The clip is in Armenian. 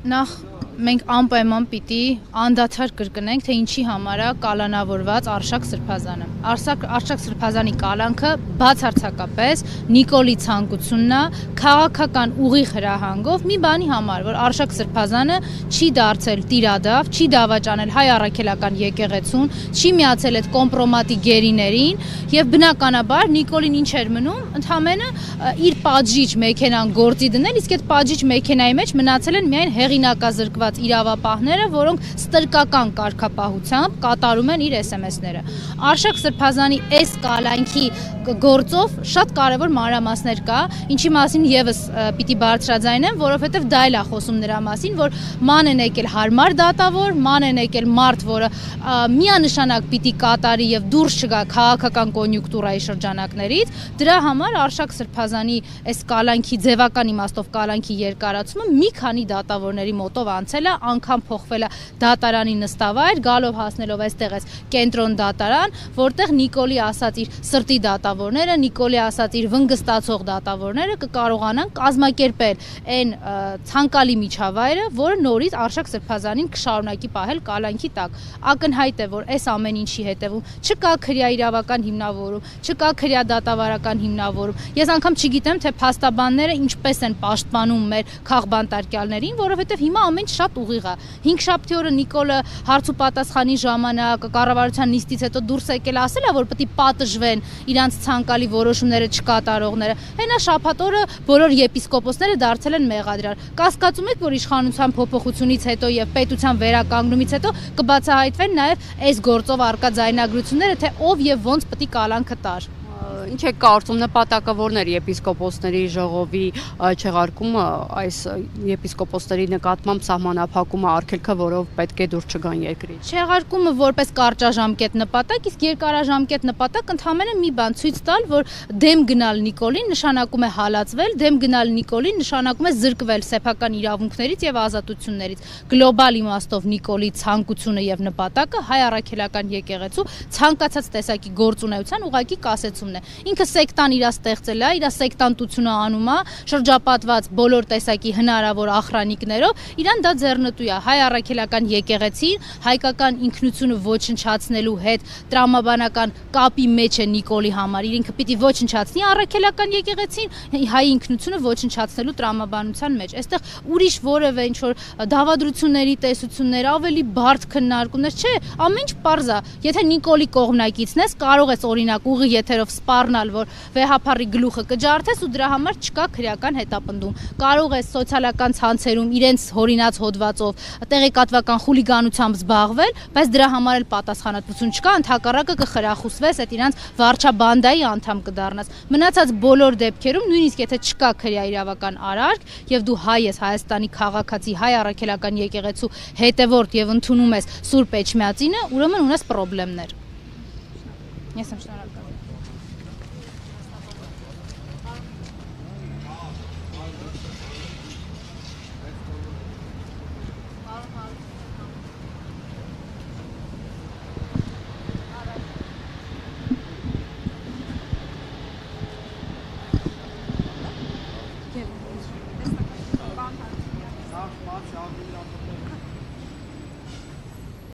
Նախ մենք անպայման պիտի անդադար կրկնենք, թե ինչի համար է կալանավորված Արշակ Սրբազանը։ Արշակ Սրբազանի կալանքը բացարձակապես Նիկոլի ցանկությունն է, քաղաքական ուղիղ հրահանգով մի բանի համար, որ Արշակ Սրբազանը չի դարձել տիրադավ, չի դավաճանել հայ առաքելական եկեղեցուն, չի միացել այդ կոմպրոմատի գերիներին եւ բնականաբար Նիկոլին ինչ էր մնում, ընդհանրապես իր պատժիչ մեքենան գործի դնել, իսկ այդ պատժիչ մեքենայի մեջ մնացել են միայն հեղինակազրկված իրավապահները, որոնք ստրկական կարգապահությամբ կատարում են իր SMS-ները։ Արշակ Սրբազանի այս կալանքի գործով շատ կարևոր մանրամասներ կա, ինչի մասին եւս պիտի բարձրաձայնեմ, որովհետեւ դա էլ է խոսում նրա մասին, որ ման են եկել հարմար դատավոր, ման են եկել մարդ, որը միանշանակ պիտի կատարի եւ դուրս չգա քաղաքական կոնյունկտուրայի շրջանակներից, դրա համար Արշակ Սրբազանի այս կալանքի ձևական իմաստով կալանքի երկարացումը մի քանի դատավորների մոտով անցել է, անգամ փոխվել է դատարանի նստավայր, գալով հասնելով այստեղ այս կենտրոն դատարան, որտեղ Նիկոլի ասած իր սրտի դատավորները, Նիկոլի ասած իր վնգստացող դատավորները կկարողանան կազմակերպել այն ցանկալի միջավայրը, որը նորից Արշակ Սրբազանին կշարունակի պահել կալանքի տակ։ Ակնհայտ է, որ այս ամեն ինչի հետևում չկա քրյա իրավական հիմնավորում, չկա քրյա դատավարական հիմնավորում։ Ես անգամ չգիտեմ, թե փաստաբանները ինչպես են պաշտպանում մեր քաղբանտարկյալներին, որովհետև հիմա ամեն ինչ շատ ուղիղ է։ 5-շաբթի օրը Նիկոլը հարց ու պատասխանի ժամանակ կառավարության նիստից հետո դուրս եկել ասել է, որ պետք է պատժվեն իրանց ցանկալի որոշումները չկատարողները։ Հենա շաբաթ օրը բոլոր եպիսկոպոսները դարձել են մեղադրյալ։ Կասկածում եք, որ իշխանության փոփոխությունից հետո եւ պետության վերականգնումից հետո կբացահայտվեն նաեւ այս գործով արկա ձայնագրությունները, թե ով եւ ոնց պետք է կալանքը տար։ Ինչ է կարծում նպատակավորներ եպիսկոպոսների ժողովի չեղարկումը այս եպիսկոպոսների նկատմամբ սահմանափակումը արգելքը, որով պետք է դուրս չգան երկրից։ Չեղարկումը որպես կարճաժամկետ նպատակ, իսկ երկարաժամկետ նպատակ ընդհանրապես մի բան ցույց տալ, որ դեմ գնալ Նիկոլին նշանակում է հալածվել, դեմ գնալ Նիկոլին նշանակում է զրկվել սեփական իրավունքներից եւ ազատություններից։ Գլոբալ իմաստով Նիկոլի ցանկությունը եւ նպատակը հայ առաքելական եկեղեցու ցանկացած տեսակի գործունեության ուղղակի կասեցումն է։ Ինքը սեկտան իրա ստեղծել է, իրա սեկտանտությունը անում է, շրջապատված բոլոր տեսակի հնարավոր ախրանիկներով, իրան դա ձեռնտու է։ Հայ առաքելական եկեղեցին հայկական ինքնությունը ոչնչացնելու հետ տրամաբանական կապի մեջ է Նիկոլի համար։ Ինքը պիտի ոչնչացնի առաքելական եկեղեցին, հայ ինքնությունը ոչնչացնելու տրամաբանության մեջ։ Այստեղ ուրիշ որևէ ինչ որ դավադրությունների տեսություններ, ավելի բարդ քննարկումներ, չէ, ամեն ինչ պարզ է։ Եթե Նիկոլի կողմնակիցն ես, կարող ես օրինակ ուղի եթերով սպառնալ, որ վեհապարի գլուխը կջարդես ու դրա համար չկա քրեական հետապնդում։ Կարող է սոցիալական ցանցերում իրենց հորինած հոդվածով տեղեկատվական խուլիգանությամբ զբաղվել, բայց դրա համար էլ պատասխանատվություն չկա, ընդհակառակը կխրախուսվես, այդ իրանց վարչաբանդայի անդամ կդառնաս։ Մնացած բոլոր դեպքերում, նույնիսկ եթե չկա քրեա իրավական արարք եւ դու հայ ես, Հայաստանի քաղաքացի, հայ առաքելական եկեղեցու հետևորդ եւ ընդունում ես Սուրբ Էջմիածինը, ուրեմն ունես խնդիրներ։ Ես եմ շնորհակալ։